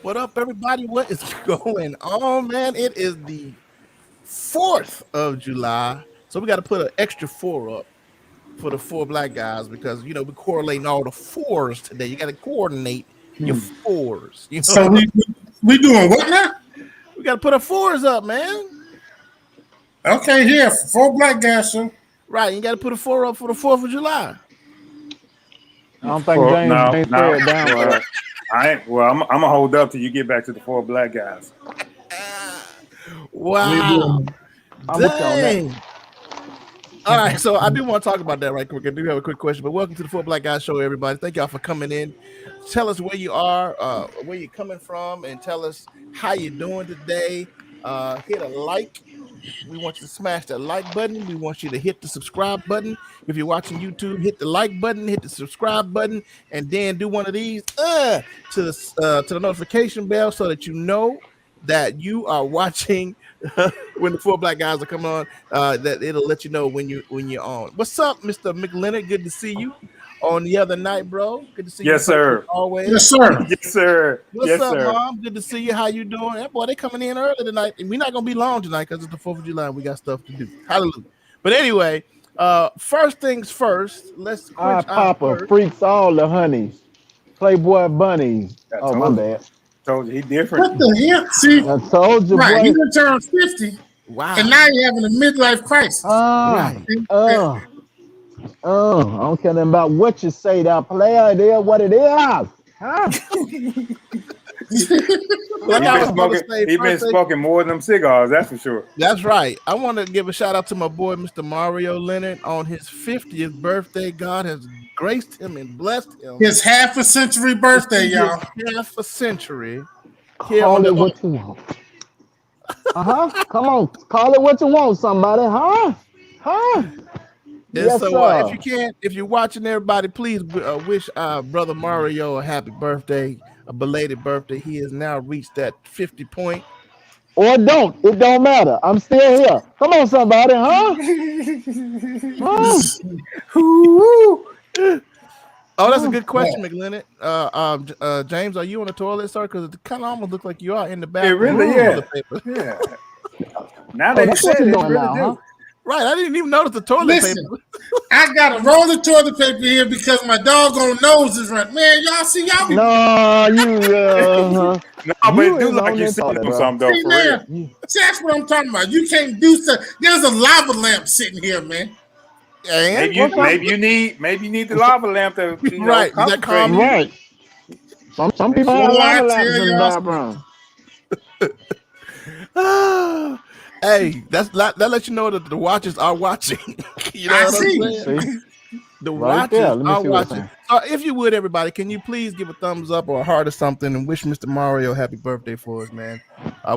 What up, everybody? What is going on, man? It is the 4th of July. So we got to put an extra four up for the four black guys because, we're correlating all the fours today. You got to coordinate your fours. So we doing what now? We got to put our fours up, man. Okay, here, 4 black guys, sir. Right. You got to put a four up for the 4th of July. I don't think James no. it down. I'm gonna hold up till you get back to the 4 black guys. Wow. I'm with you on that. Dang. All right, so I do want to talk about that right quick. I do have a quick question, but welcome to the Four Black Guys Show, everybody. Thank y'all for coming in. Tell us where you are, where you're coming from, and tell us how you're doing today. Hit a like. We want you to smash that like button. We want you to hit the subscribe button. If you're watching YouTube, hit the like button, hit the subscribe button, and then do one of these to the notification bell so that you know that you are watching when the Four Black Guys are coming on. That it'll let you know when you're on. What's up, Mr. McLeonard? Good to see you on the other night, bro. Good to see you. Yes, sir. Always. Yes, sir. Yes, sir. What's yes, up, sir. Mom? Good to see you. How you doing? That boy, they coming in early tonight. And we're not gonna be long tonight because it's the 4th of July. We got stuff to do. Hallelujah. But anyway, first things first. Let's Papa freaks all the honeys, Playboy bunnies. Oh, my bad. Told you he different. What the hell? See, I told you, right, boy. you done turned 50, Wow. and now you're having a midlife crisis. Right. I don't care nothing about what you say. That player, it is what it is. Huh? He been smoking more than them cigars, that's for sure. That's right. I want to give a shout out to my boy, Mr. Mario Leonard, on his 50th birthday. God has graced him and blessed him. His half a century birthday, y'all. Half a century. Call it what you want. Come on, call it what you want, somebody. And Yes, so sir. if you're watching, everybody, please wish brother Mario a happy birthday, a belated birthday. He has now reached that 50 point. Or don't. It don't matter. I'm still here. Come on, somebody, Oh, that's a good question, McLennan. James, are you on the toilet, sir? Because it kind of almost looks like you are in the bathroom. It really, yeah. Yeah. Now that you that's what said you're it, doing really now, do. huh? Right, I didn't even notice the toilet Listen, paper. I got a roll of toilet paper here because my doggone nose is running. Man, y'all see y'all be No, you. No, but You it do ain't like on you this sitting toilet, on bro. something though, See, for real. man, see, that's what I'm talking about. You can't do stuff. There's a lava lamp sitting here, man. And Maybe you need the lava lamp to Right, is that concentrate. calm? Right. Some people have Boy, I lava tell lamps in the y'all background. Hey, that lets you know that the watchers are watching. You know I what see. I'm saying? See? The Right watchers there. Let me are see what it's watching. saying. So if you would, everybody, can you please give a thumbs up or a heart or something and wish Mr. Mario happy birthday for us, man?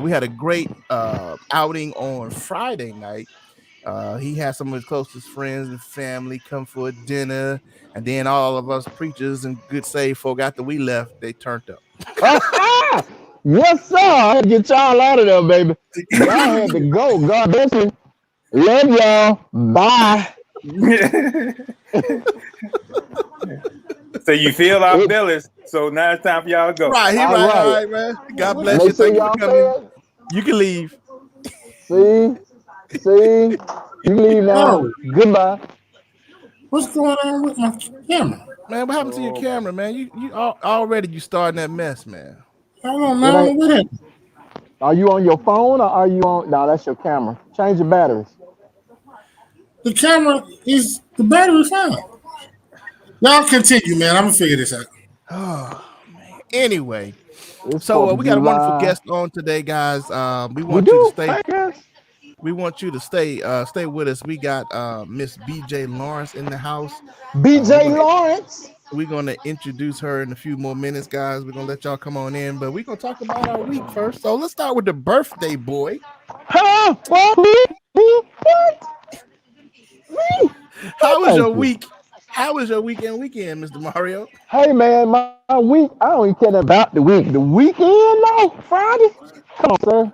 We had a great outing on Friday night. He had some of his closest friends and family come for a dinner, and then all of us preachers and good saved folk after we left, they turned up. Yes, sir. I had to get y'all out of there, baby. Y'all had to go. God bless you. Love y'all. Bye. So you feel our feelings. So now it's time for y'all to go. Right, All all right. right, man. God bless Make you. sure Thank you y'all for coming. said. You can leave. See? You leave now. Oh, Goodbye. what's going on with my camera? Man, what happened to your camera, man? You already you starting that mess, man. I don't It know ain't. what it. Are you on your phone or are you on? No, that's your camera. Change your batteries. The camera is the battery fine. Y'all continue, man. I'm gonna figure this out. Oh man. Anyway, It's so 4th of we got a wonderful July. guest on today, guys. We We want you to do. stay. Hey, guys. We want you to stay with us. We got Miss BJ Lawrence in the house. BJ Lawrence. We're gonna introduce her in a few more minutes, guys. We're gonna let y'all come on in, but we're gonna talk about our week first. So let's start with the birthday boy. Huh? What? Me? What? Me? How was Thank your you. week? How was your weekend, Mr. Mario? Hey, man, my week, I don't even care about the week. The weekend, though? Friday? Come on, sir.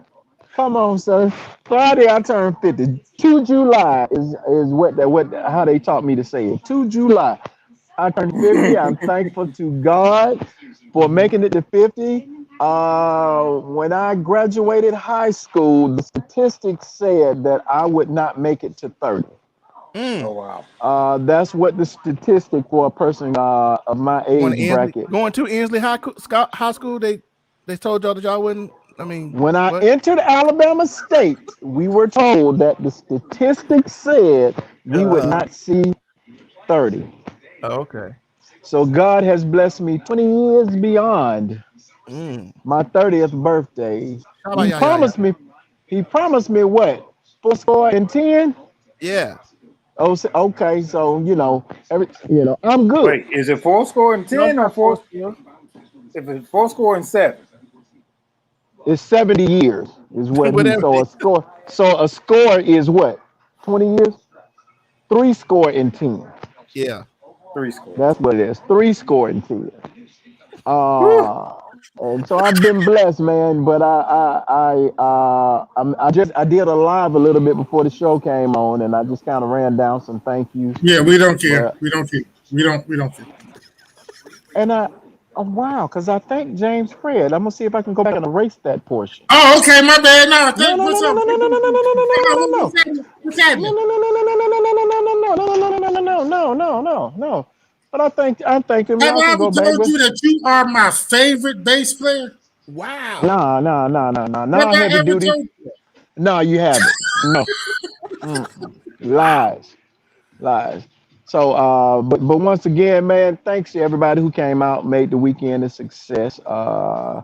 Come on, sir. Friday, I turned 50. 2 July is how they taught me to say it. 2 July. I turned 50. I'm thankful to God for making it to 50. When I graduated high school, the statistics said that I would not make it to 30. Mm. Oh wow. That's what the statistic for a person of my age bracket. Going to Inslee High School, they told y'all that y'all wouldn't. I mean, When I what? entered Alabama State, we were told that the statistics said we would not see 30. Oh, okay. So God has blessed me 20 years beyond Mm. my 30th birthday. How about He y'all? promised me. He promised me what? 410. Yeah. Oh, okay. So I'm good. Wait, is it 4 score and 10 or 4? If it's 4 score and 7. It's 70 years is what he. Whatever. So a score. So a score is what? 20 years. 3 score and 10. Yeah. 3 score. That's what it is. 3 score and 10. And so I've been blessed, man. But I did a live a little bit before the show came on, and I just kind of ran down some thank yous. Yeah, we don't care. But, We don't care. We don't care. and wow, because I thanked James Fred. I'm gonna see if I can go back and erase that portion. Oh, okay, my bad. No, No. what's up? What's happening? No. But I thank him. Have Y'all I can ever go back. told you that you are my favorite bass player? Wow. No. Have I Heavy ever duty. told you? No, you haven't. No. Lies. So, but once again, man, thanks to everybody who came out, made the weekend a success. I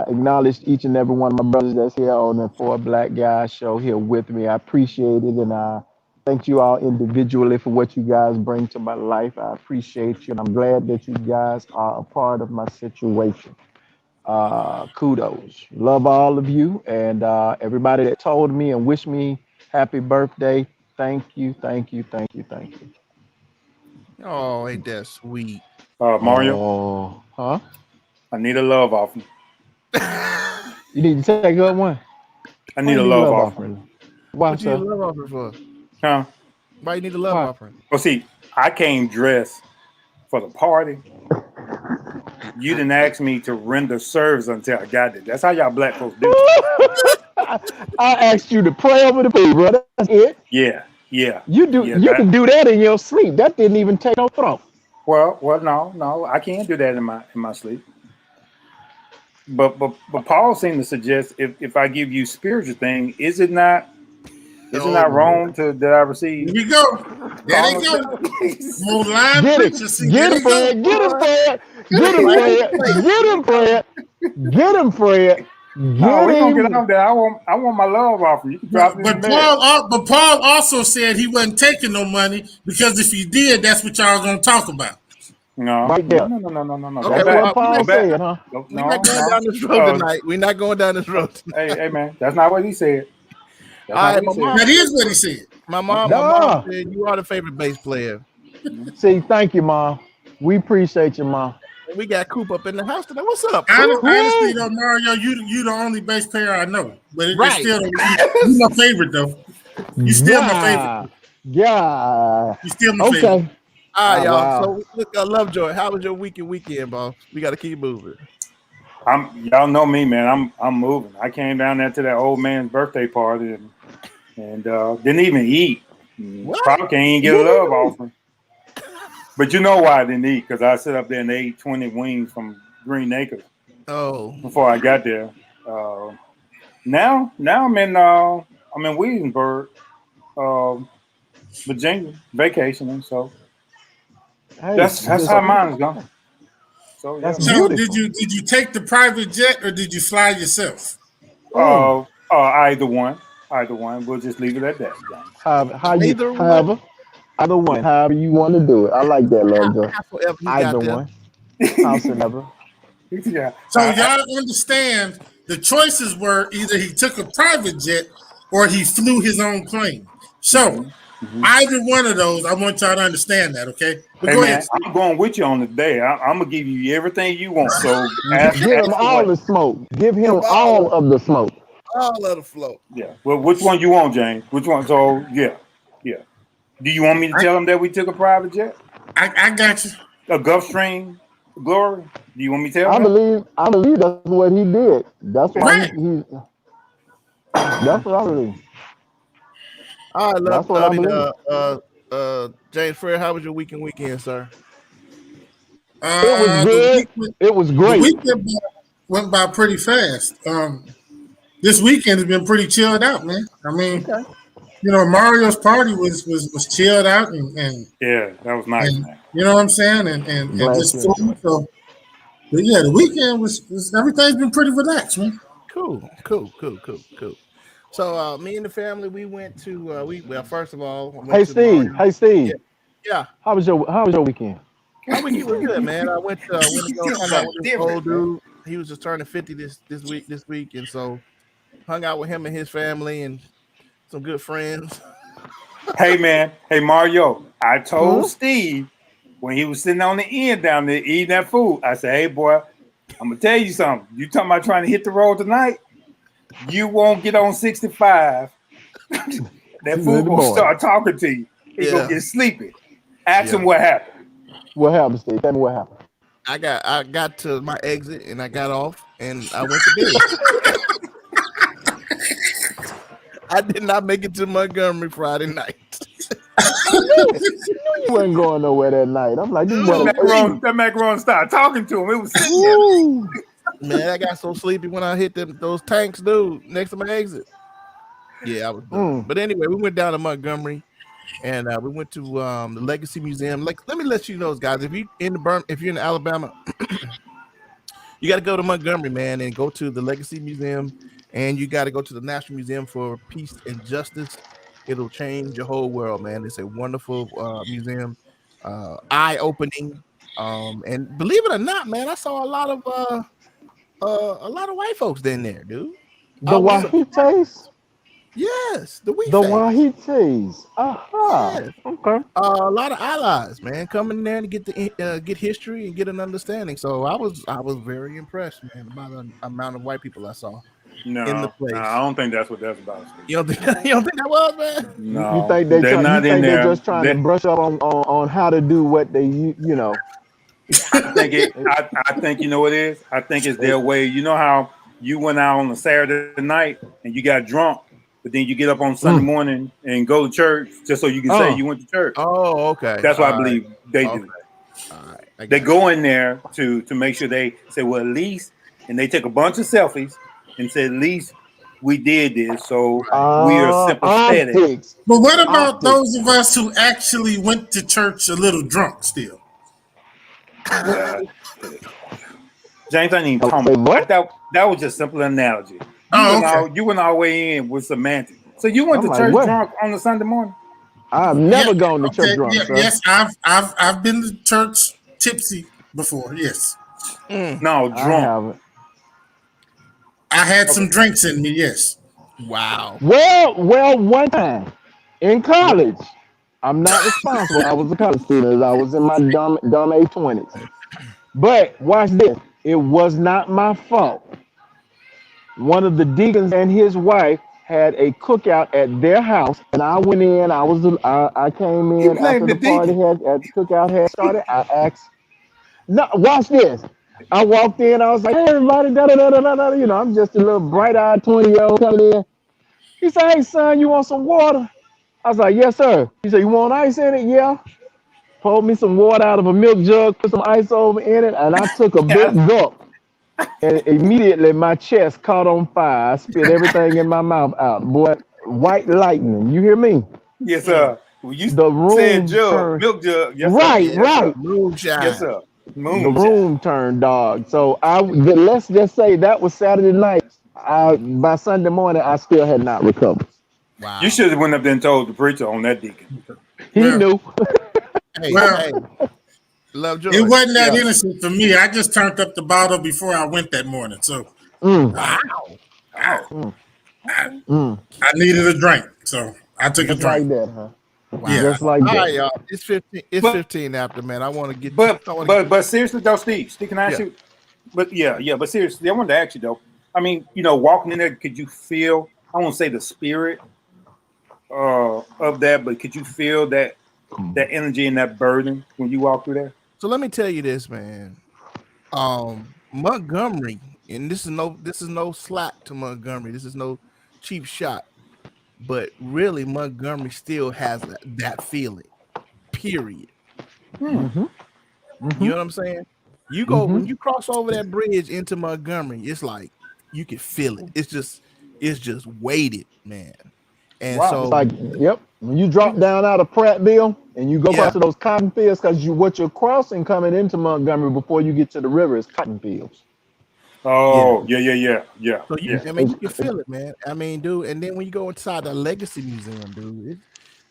acknowledge each and every one of my brothers that's here on the For a Black Guy show here with me. I appreciate it, and I thank you all individually for what you guys bring to my life. I appreciate you, and I'm glad that you guys are a part of my situation. Kudos. Love all of you, and everybody that told me and wished me happy birthday. Thank you. Oh, ain't that sweet? Mario, Oh, huh? I need a love offering. You need to take up one. I need a love offering. offering. Why, What you need a sir? love offering for? Huh? Why you need a love Why? offering? Well, see, I came dressed for the party. You didn't ask me to render service until I got there. That's how y'all black folks do. I asked you to pray over the food, brother. That's it. Yeah. You Yeah, can do that in your sleep. That didn't even take no thought. Well, no, I can't do that in my sleep. But Paul seemed to suggest if I give you spiritual thing, is it not wrong that I receive? Here we go. There they go. More live Get it. preachers. See, Get there him, they Fred. go. Get him, Fred. Get him, Fred. Get him, Fred. No, we're gonna Get get him. on there. I want my love offering. You can drop it in the mail. But Paul also said he wasn't taking no money because if he did, that's what y'all gonna talk about. No, Right there. no. Okay, That's well, what Paul said, huh? We're not going down this road tonight. We're not going down this road tonight. Hey, man, that's not what he said. That's All right, not what he my said. That is what he said. My mom Nah. said you are the favorite bass player. See, thank you, Mom. We appreciate you, Mom. We got Coop up in the house today. What's up, Coop? Honestly, though, Mario, you the only bass player I know. But it's Right. still you my favorite though. You still my favorite. Yeah. You still my favorite. Okay. All right, y'all. Wow. So look, Lovejoy, how was your weekend, boss? We got to keep moving. Y'all know me, man. I'm moving. I came down there to that old man's birthday party and didn't even eat. What? Probably can't even get a love offering. But you know why I didn't eat? Because I sat up there and ate 20 wings from Green Acres Oh, before I got there. Now I'm in Williamsburg, Virginia, vacationing. So Hey, that's how mine is going. So yeah. That's So beautiful. did you take the private jet or did you fly yourself? Either one. We'll just leave it at that. Either one. Either one. However you want to do it. I like that, Lovejoy. However you Either got there. one. House and ever. Yeah. So y'all understand the choices were either he took a private jet or he flew his own plane. So either one of those, I want y'all to understand that, okay? But Hey go man, ahead. I'm going with you on the day. I'm gonna give you everything you want. So Give him all the smoke. Give him all of the smoke. All of the flow. Yeah. Well, which one you want, James? Which one? So yeah. Do you want me to tell him that we took a private jet, I got you. a Gulfstream, Glory? Do you want me to tell I him? believe that's what he did. That's why Right. that's what I believe. I That's love what I believe. James Frere. How was your weekend, sir? It was The good. It was the great. weekend went by pretty fast. This weekend has been pretty chilled out, man. I mean, Okay. Mario's party was chilled out Yeah, that was nice, and man. you know what I'm saying, and Glad just to. food. So, but yeah, the weekend was everything's been pretty relaxed, man. Cool. So me and the family, we went to well, first of all, I went Hey to Mario. Steve. Hey Yeah, Steve. yeah. How was your weekend? Our weekend was good, man. I went to go Feel hung out something with this old different, man. dude. He was just turning 50 this week, and so hung out with him and his family and some good friends. Hey, man. Hey, Mario. I Hmm? told Steve when he was sitting on the end down there eating that food, I said, hey, boy, I'm going to tell you something. You talking about trying to hit the road tonight? You won't get on 65. That In food the going to morning. start talking to you. He going to Yeah, get sleepy. Ask yeah. him what happened. What happened, Steve? Tell me what happened. I got to my exit and I got off and I went to bed. I did not make it to Montgomery Friday night. I knew it. I knew you wasn't going nowhere that night. I'm like, this boy Dude, done That macaron started talking to him. It was ate. sitting there. Woo. man, I got so sleepy when I hit those tanks, dude, next to my exit. Yeah, I was done. Mm. But anyway, we went down to Montgomery and we went to the Legacy Museum. Like, let me let you know, guys, if you're in Alabama, you got to go to Montgomery, man, and go to the Legacy Museum, and you got to go to the National Museum for Peace and Justice. It'll change your whole world, man. It's a wonderful museum, eye-opening, and believe it or not, man, I saw a lot of white folks in there, dude. I The was surprised. Wahites? Yes, the wee The face. Wahites. Aha. Yes, Okay. a lot of allies, man, coming there to get history and get an understanding. So I was very impressed, man, by the amount of white people I saw in the No, I place. don't think that's what that's about. Steve. You don't think you don't think that was, man? You No, think they're you not in think they're there. just trying to brush up on how to do what they I think you know what it is. I think it's their way. You know how you went out on a Saturday night and you got drunk, but then you get up on Sunday Mm. morning and go to church just so you can say Oh. you went to church. Oh, okay. That's what I All right. believe they Okay. do. All right. I They got go in there to make sure they say, well, at least, and they take a bunch of selfies and say, at least we did this, so we are sympathetic. Optics. But what about Optics. those of us who actually went to church a little drunk still? Uh, James, I ain't even Say talking about what? that was just a simple analogy. Oh, okay. You went all the way in with semantics. So you went I'm to like, church what? drunk on a Sunday morning? I've Yeah. never gone to church Okay. drunk, Yeah. sir. Yes. I've been to church tipsy before. Yes. No, I drunk. haven't. I had some drinks in me. Yes. wow. Well, one time in college, I'm not responsible. I was a college student. I was in my dumb A20s. But watch this. It was not my fault. One of the deacons and his wife had a cookout at their house, and I went in. I came You in after blamed the the party deacon. at the cookout had started. I asked, no, watch this. I walked in. I was like, hey, everybody, da da da da da da. I'm just a little bright-eyed 20-year-old coming in. He said, hey, son, you want some water? I was like, yes, sir. He said, you want ice in it? Yeah. Poured me some water out of a milk jug, put some ice over in it, and I took a big gulp. And immediately my chest caught on fire. I spit everything in my mouth out. Boy, white lightning. You hear me? Yes, sir. Well, you The said room jug, turned milk jug. Yes, sir. right, Yeah. right. Moonshine. Yes, sir. The Moonshine. room turned dog. So let's just say that was Saturday night. By Sunday morning, I still had not recovered. Wow. You should have went up there and told the preacher on that deacon. He Well, knew. Hey, well, hey, love Joy. it wasn't that Yeah. innocent for me. I just turned up the bottle before I went that morning, so Mm, Wow. I, mm, I, mm. I needed a drink, so I took a Just like drink. that, huh? Wow. Yeah. Just like All right, that. y'all. It's 15. It's But 15 after, man. I want to get. but seriously though, Steve, can I ask Yeah. you? But yeah. But seriously, I wanted to ask you though. I mean, walking in there, could you feel? I won't say the spirit of that, but could you feel that energy and that burden when you walk through there? So let me tell you this, man. Montgomery, and this is no slack to Montgomery. This is no cheap shot, but really Montgomery still has that feeling. Period. Mm-hmm. You know what I'm saying? You go when you cross over that bridge into Montgomery, it's like you can feel it. It's just weighted, man. And Wow. so It's like, yep. When you drop down out of Prattville and you go Yeah. across to those cotton fields, because what you're crossing coming into Montgomery before you get to the river is cotton fields. Oh, yeah. So you, I mean, you can feel it, man. I mean, dude. And then when you go inside the Legacy Museum, dude,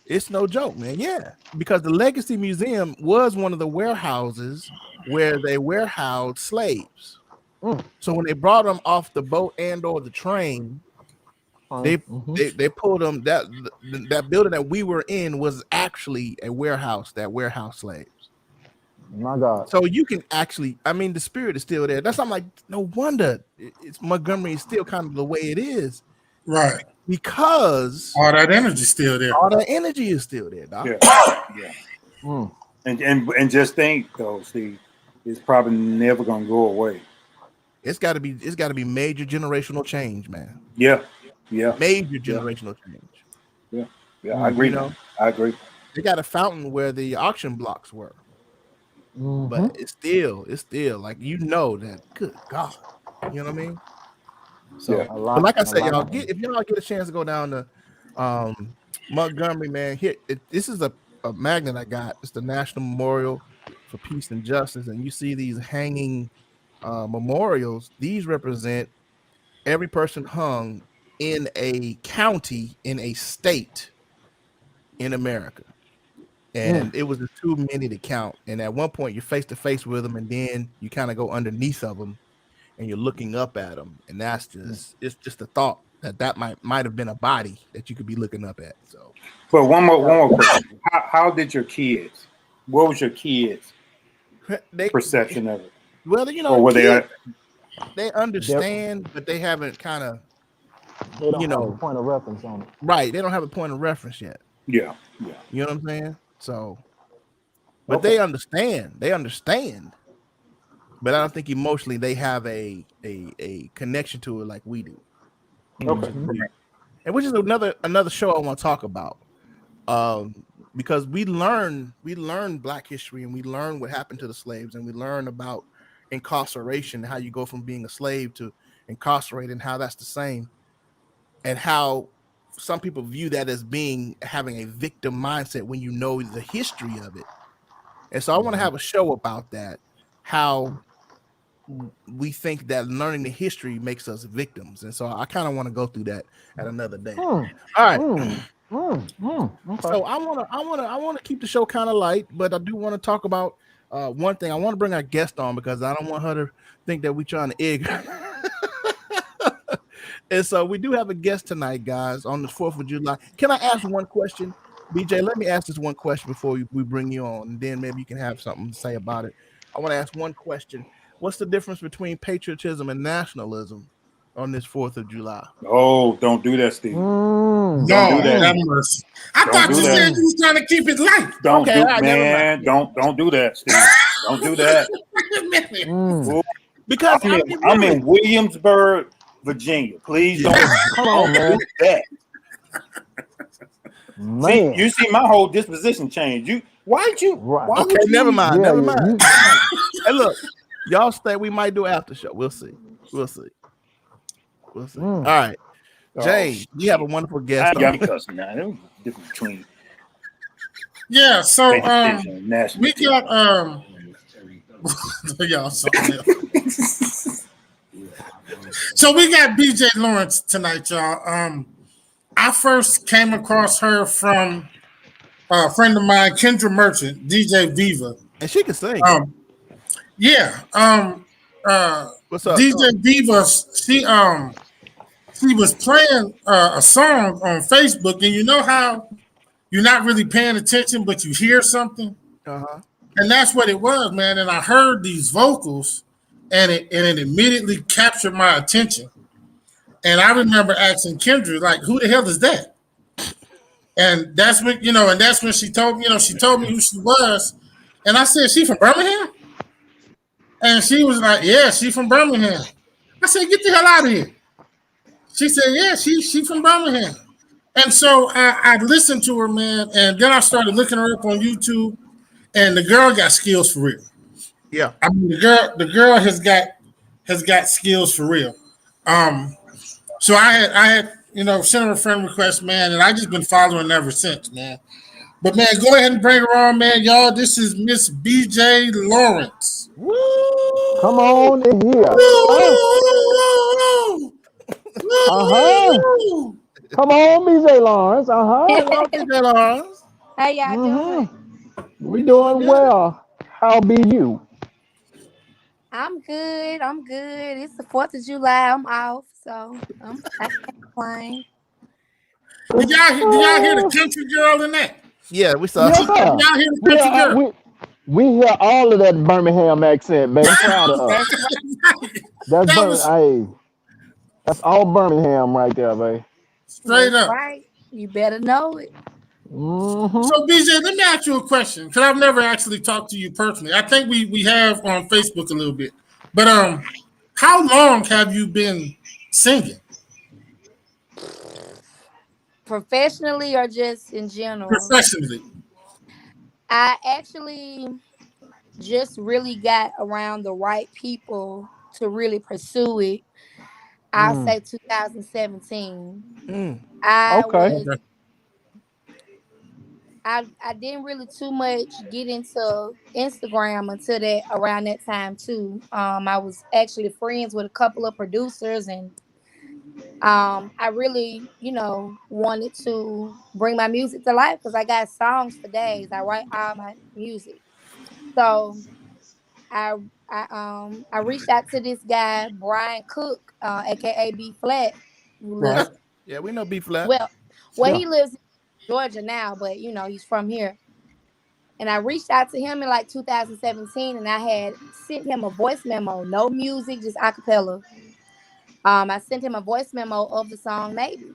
it's no joke, man. Yeah, because the Legacy Museum was one of the warehouses where they warehoused slaves. Mm. So when they brought them off the boat and or the train, they pulled them. That building that we were in was actually a warehouse that warehoused slaves. My God. So you can actually, I mean, the spirit is still there. That's I'm like, no wonder it's Montgomery is still kind of the way it is, Right. because All that energy still there. all that energy is still there, dog. Yeah. Mm. And just think though, Steve, it's probably never gonna go away. It's got to be major generational change, man. Yeah. Major generational change. Yeah, I agree. You know? I agree. They got a fountain where the auction blocks were, Mhm. but it's still like, you know, that. Good God, you know what I mean? So, Yeah. but like I said, y'all if y'all get a chance to go down to Montgomery, man, this is a magnet I got. It's the National Memorial for Peace and Justice, and you see these hanging memorials. These represent every person hung in a county in a state in America. And it was too many to count. And at one point, you're face to face with them, and then you kind of go underneath of them, and you're looking up at them. And that's it's just a thought that might have been a body that you could be looking up at. So, But one more question. How did your kids? What was your kids' perception of it? Well, you know, Or were they understand, but they haven't kind of, They don't you have know, a point of reference on it. right. They don't have a point of reference yet. Yeah. You know what I'm saying? So, but they understand. They understand. But I don't think emotionally they have a connection to it like we do. Okay. And which is another show I want to talk about. Because we learn Black history, and we learn what happened to the slaves, and we learn about incarceration, how you go from being a slave to incarcerated, and how that's the same, and how some people view that as having a victim mindset when you know the history of it. And so I want to have a show about that, how we think that learning the history makes us victims. And so I kind of want to go through that at another day. All right. Okay. So I want to keep the show kind of light, but I do want to talk about one thing. I want to bring our guest on because I don't want her to think that we're trying to egg her. And so we do have a guest tonight, guys, on the 4th of July. Can I ask one question? BJ, let me ask this one question before we bring you on, and then maybe you can have something to say about it. I want to ask one question. What's the difference between patriotism and nationalism on this 4th of July? Oh, don't do that, Steve. No, do that. have mercy. I Don't thought do you that. said you was trying to keep it light. Don't Okay, do, all right, never man. Don't do that, Steve. Don't do that. Because I'm in Williamsburg, Virginia. Please don't, Come on, man. do that. Man. You see my whole disposition change. Why'd you? Right. Why okay, would you? never mind. Yeah, Never yeah, mind. Hey, look, y'all stay. We might do after show. We'll see. All right, Jay, you have a wonderful I guest. got me cussing now. There's a difference between Yeah, so patriotism and nationalism. we got y'all something else. So we got BJ Lawrence tonight, y'all. I first came across her from a friend of mine, Kendra Merchant, DJ Viva. And she can sing. Yeah. What's up? DJ Viva, she was playing a song on Facebook, and you know how you're not really paying attention, but you hear something, and that's what it was, man. And I heard these vocals, and it immediately captured my attention. And I remember asking Kendra, like, "Who the hell is that?" And that's when she told me, she told me who she was, and I said, "She from Birmingham?" And she was like, yeah, she from Birmingham. I said, get the hell out of here. She said, yeah, she from Birmingham. And so I listened to her, man, and then I started looking her up on YouTube, and the girl got skills for real. Yeah. I mean, the girl has got skills for real. So I had sent her a friend request, man, and I just been following ever since, man. But man, go ahead and bring her on, man, y'all. This is Miss BJ Lawrence. Woo! Come on in here. Come on, BJ Lawrence. Hello, BJ Lawrence. How y'all doing? We doing well. How be you? I'm good. It's the 4th of July. I'm off, so I can't complain. Did y'all hear the country girl in that? Yeah, we saw. Yes, Did y'all hear the country girl? We hear all of that Birmingham accent, man. I'm proud of us. That's all Birmingham right there, babe. Straight up. Right. You better know it. Mm-hmm. So BJ, let me ask you a question, because I've never actually talked to you personally. I think we have on Facebook a little bit. But how long have you been singing? Professionally or just in general? Professionally. I actually just really got around the right people to really pursue it. I'll say 2017. I didn't really too much get into Instagram until around that time too. I was actually friends with a couple of producers, and I really, wanted to bring my music to life because I got songs for days. I write all my music. So I reached out to this guy, Brian Cook, aka B Flat, who lives. Yeah, we know B Flat. He lives in Georgia now, but he's from here. And I reached out to him in like 2017, and I had sent him a voice memo, no music, just acapella. I sent him a voice memo of the song Maybe,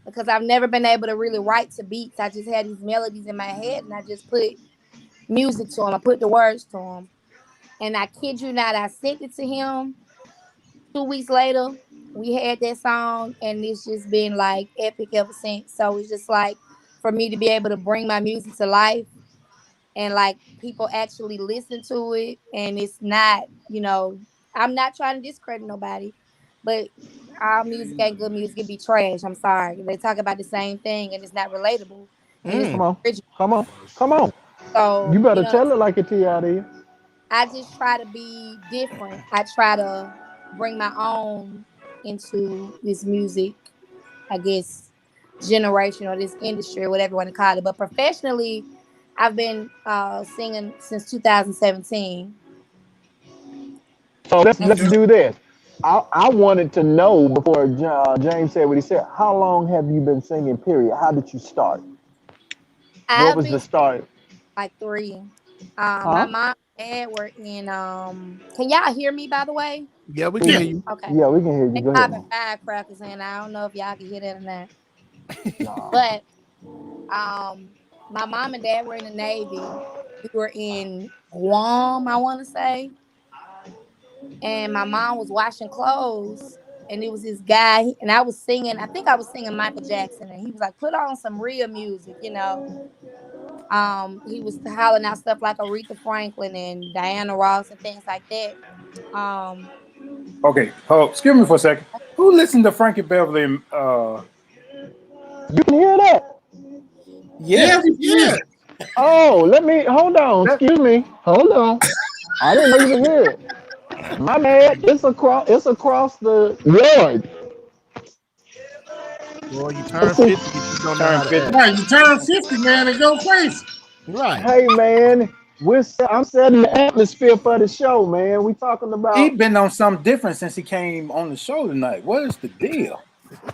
because I've never been able to really write to beats. I just had these melodies in my head, and I just put music to him. I put the words to him. And I kid you not, I sent it to him. 2 weeks later, we had that song, and it's just been like epic ever since. So it's just like for me to be able to bring my music to life, and like people actually listen to it, and it's not, I'm not trying to discredit nobody, but our music ain't good music. It be trash. I'm sorry. They talk about the same thing, and it's not relatable. Come on. So you better tell it like it TID. I just try to be different. I try to bring my own into this music, I guess, generation or this industry or whatever you want to call it. But professionally, I've been singing since 2017. So let's do this. I wanted to know before James said what he said. How long have you been singing? Period. How did you start? What was the start? Like 3. My mom and dad were in. Can y'all hear me? By the way. Yeah, we can hear you. Okay. Yeah, we can hear you. Go ahead. Popping firecrackers, and I don't know if y'all can hear that or not. But my mom and dad were in the Navy. We were in Guam, I want to say. And my mom was washing clothes, and it was this guy, and I was singing. I think I was singing Michael Jackson, and he was like, "Put on some real music," He was hollering out stuff like Aretha Franklin and Diana Ross and things like that. Okay, excuse me for a second. Who listened to Frankie Beverly? You can hear that? Yeah. Oh, hold on. Excuse me. Hold on. I didn't know you could hear it. My bad. It's across the yard. Well, you turn 50, you don't know how to act. Right, you turn 50, man, and go crazy. Right. Hey, man, I'm setting the atmosphere for the show, man. We talking about. He's been on something different since he came on the show tonight. What is the deal?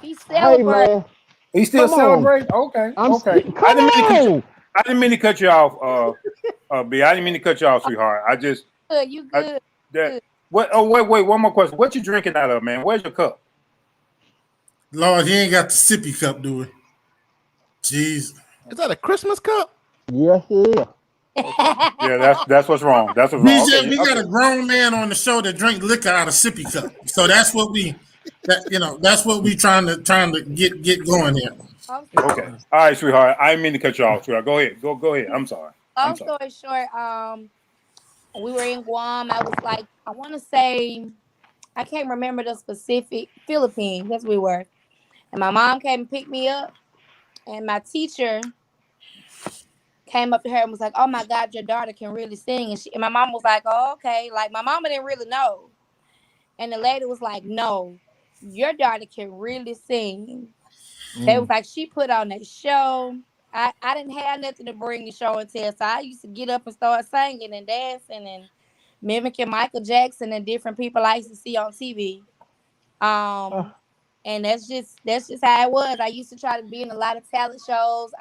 He's celebrating. Hey, man. He still celebrating? Okay. Okay. I didn't mean to cut you off, B. I didn't mean to cut you off, sweetheart. I just. You good? What? Oh, wait. One more question. What you drinking out of, man? Where's your cup? Lord, he ain't got the sippy cup, do we? Jeez. Is that a Christmas cup? Yeah. Yeah, that's what's wrong. That's what's wrong. BJ, Okay, we got a grown man on the show that drink liquor out of sippy cup. So that's what we trying to get going here. Okay. All right, sweetheart. I didn't mean to cut you off, sweetheart. Go ahead. Go ahead. I'm sorry. Long story short, we were in Guam. I was like, I want to say, I can't remember the specific, Philippines. That's where we were. And my mom came and picked me up, and my teacher came up to her and was like, "Oh my God, your daughter can really sing." And my mom was like, "Oh, okay." Like my mama didn't really know. And the lady was like, "No, your daughter can really sing." It was like she put on a show. I didn't have nothing to bring the show and tell. So I used to get up and start singing and dancing and mimicking Michael Jackson and different people I used to see on TV. And that's just how it was. I used to try to be in a lot of talent shows.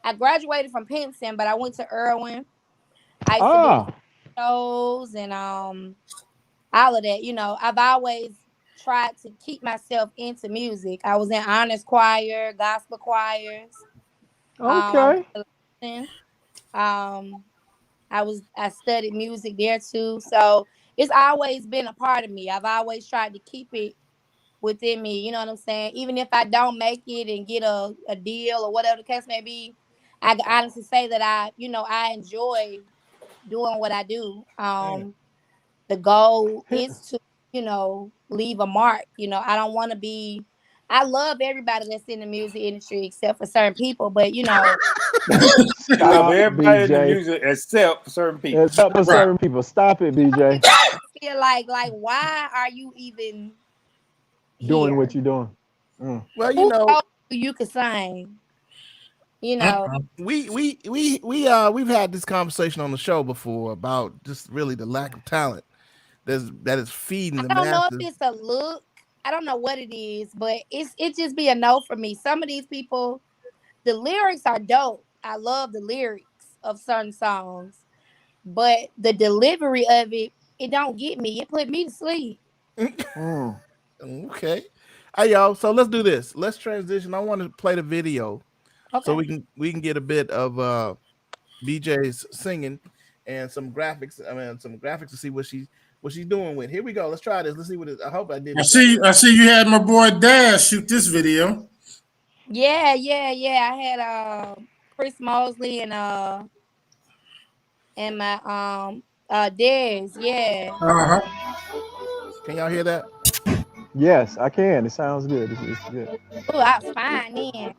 I graduated from Pinson, but I went to Irwin. I used to do shows and all of that. You know, I've always tried to keep myself into music. I was in honors choir, gospel choirs. Okay. I studied music there too. So it's always been a part of me. I've always tried to keep it within me. You know what I'm saying? Even if I don't make it and get a deal or whatever the case may be, I can honestly say that I enjoy doing what I do. The goal is to, leave a mark. I don't want to be. I love everybody that's in the music industry except for certain people, but love everybody in the music except for certain people. Except for certain people. Stop it, BJ. I feel like why are you even doing here? what you're doing? Well, you can sing. we've had this conversation on the show before about just really the lack of talent that is feeding the masses. I don't know if it's a look. I don't know what it is, but it just be a no for me. Some of these people, the lyrics are dope. I love the lyrics of certain songs, but the delivery of it don't get me. It put me to sleep. Okay. Hey y'all, so let's do this. Let's transition. I want to play the video so we can get a bit of BJ's singing and some graphics. Some graphics to see what she's doing with. Here we go. Let's try this. Let's see what it is. I hope I did. I see you had my boy Dash shoot this video. Yeah. I had Chris Mosley and my Dez. Yeah. Can y'all hear that? Yes, I can. It sounds good. It's good. Oh, I was fine then.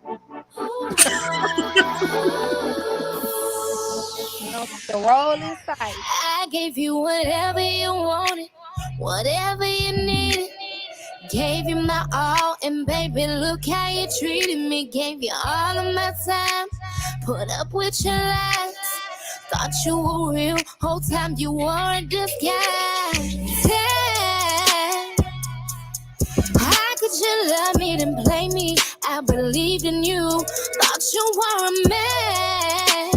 The rolling sight. I gave you whatever you wanted, whatever you needed. Gave you my all, and baby, look how you treated me. Gave you all of my time, put up with your lies. Thought you were real, whole time you were a disguise. How could you love me then play me? I believed in you, thought you were a man.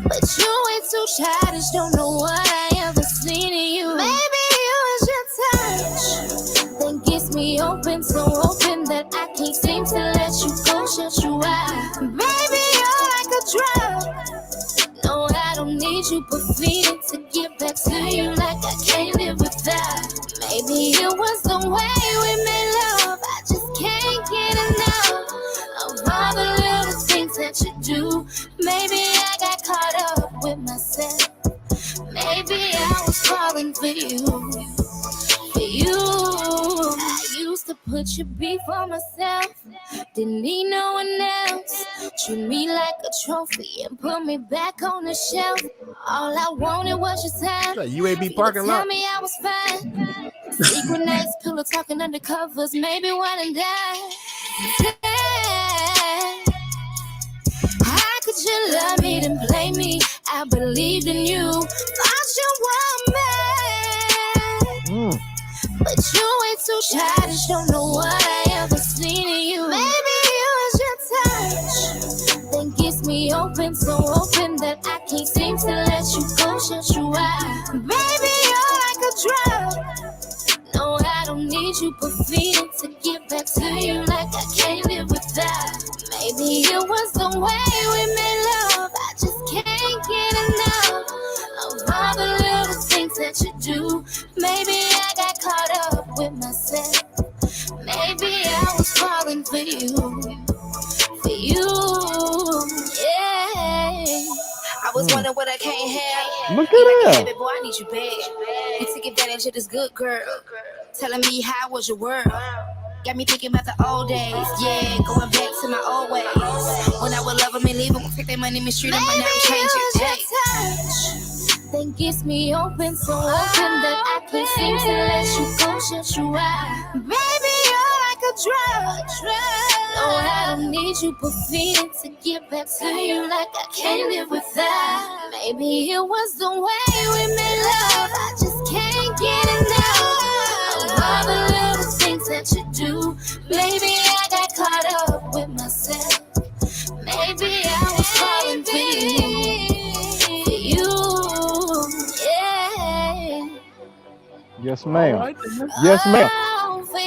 But you ain't too childish, don't know what I ever seen in you. Maybe it was your touch that gets me open, so open that I can't seem to let you go, shut you out. Baby, you're like a drug. No, I don't need you, but feeling to get back to you like I can't live without. Maybe it was the way we made love. I just can't get enough of all the little things that you do. Maybe I got caught up with myself. Maybe I was falling for you. I used to put your beef on myself. Didn't need no one else. Treat me like a trophy and put me back on the shelf. All I wanted was your time. UAB parking lot. Tell me I was fine. Secret nights, pillow talking under covers. Maybe one and die. How could you love me then play me? I believed in you, thought you were a man. But you ain't too childish, don't know what I ever seen in you. Maybe it was your touch that gets me open, so open that I can't seem to let you go, shut you out. Baby, you're like a drug. No, I don't need you, but feeling to get back to you like I can't live without. Maybe it was the way we made love. I just can't Maybe I was falling for you. For you, yeah. I was wondering what I can't have. Look You like at a that. baby boy, I need you bad. You took advantage of this good girl. Telling me how was your world. Got me thinking about the old days. Yeah, going back to my old ways. When I would love them and leave them, take their money, mistreat them, but now I'm changing. Touch that gets me open, so open that I can't seem to let you go, shut you out. Baby, you're like a drug. No, I don't need you, but feeling to get back to you like I can't live without. Maybe it was the way we made love. I just can't get enough of all the little things that you do. Maybe I got caught up with myself. Maybe I was falling for you, yeah. Yes, ma'am. All right, then. Yes, ma'am. Oh, for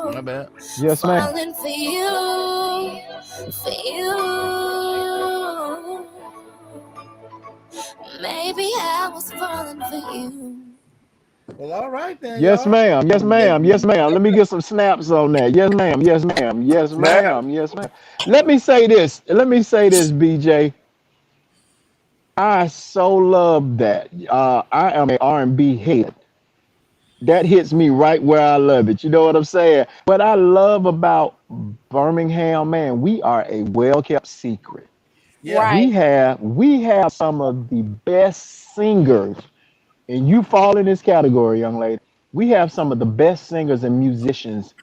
you. My bad. Yes, ma'am. Falling for you, for you. Maybe I was falling for you. Well, all right then. Yes, y'all. ma'am. Yes, ma'am. Yes, ma'am. Let me get some snaps on that. Yes, ma'am. Yes, ma'am. Yes, ma'am. Yes, ma'am. Let me say this. BJ. I so love that. I am an R&B head. That hits me right where I love it. You know what I'm saying? What I love about Birmingham, man, we are a well-kept secret. Yeah. Right. We have some of the best singers, and you fall in this category, young lady. We have some of the best singers and musicians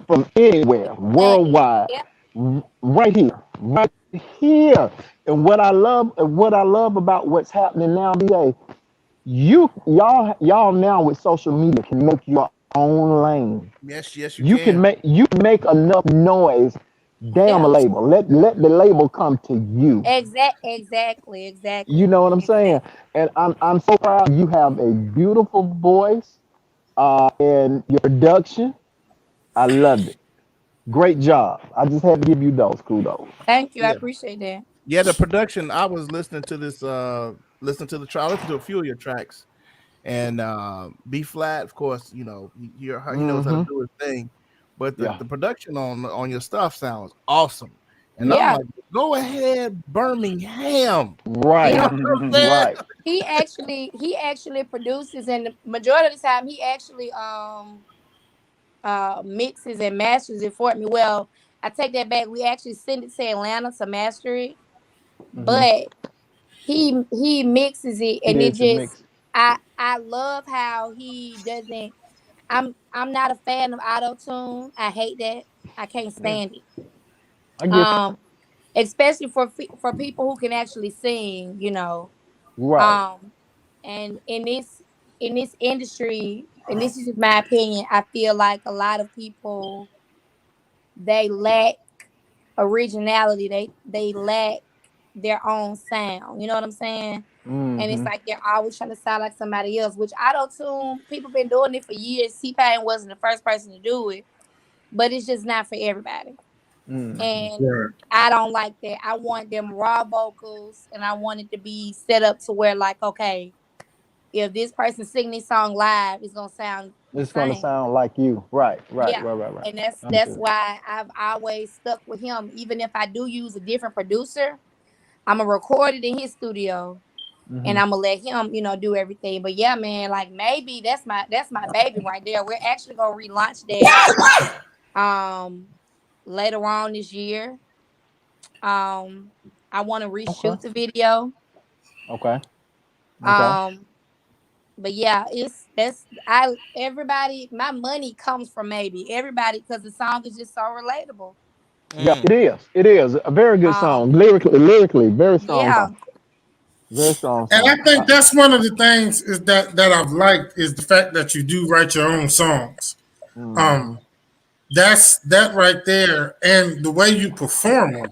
from anywhere, worldwide, Yeah. right here. And what I love about what's happening now, BA, y'all now with social media can make your own lane. Yes, you You can. can make enough noise. Damn a Yeah. label. Let the label come to you. Exactly. You know what I'm saying? And I'm so proud you have a beautiful voice and your production. I loved it. Great job. I just had to give you those kudos. Thank you. I Yeah. appreciate that. Yeah, the production. I was listening to this. Listening to the trial. Listening to a few of your tracks, and B flat. Of course, you know he knows how to do his thing. But the production on your stuff sounds awesome. And Yeah. I'm like, go ahead, Birmingham. Right. Yeah. Right. He actually produces, and the majority of the time he actually mixes and masters it for me. Well, I take that back. We actually send it to Atlanta to master it, but he mixes it, and it just I love how he doesn't. I'm not a fan of auto tune. I hate that. I can't stand it. I get Especially for people who can actually sing, you know. right. And in this industry, and this is just my opinion, I feel like a lot of people, they lack originality. They lack their own sound. You know what I'm saying? And it's like they're always trying to sound like somebody else, which auto tune, people been doing it for years. T-Pain wasn't the first person to do it, but it's just not for everybody. And I don't like that. I want them raw vocals, and I want it to be set up to where, like, okay, if this person sing this song live, it's gonna sound It's the gonna same. sound like you. Right. Yeah. Right. And that's why I've always stuck with him. Even if I do use a different producer, I'm gonna record it in his studio, and I'm gonna let him, do everything. But yeah, man, like maybe that's my baby right there. We're actually gonna relaunch that later on this year. I want to reshoot the video. Okay. But yeah, everybody, my money comes from maybe everybody, because the song is just so relatable. Yeah, it is a very good song. Lyrically, very strong. Yeah. Song. Very strong. And Song. I think that's one of the things is that I've liked is the fact that you do write your own songs. That's that right there, and the way you perform them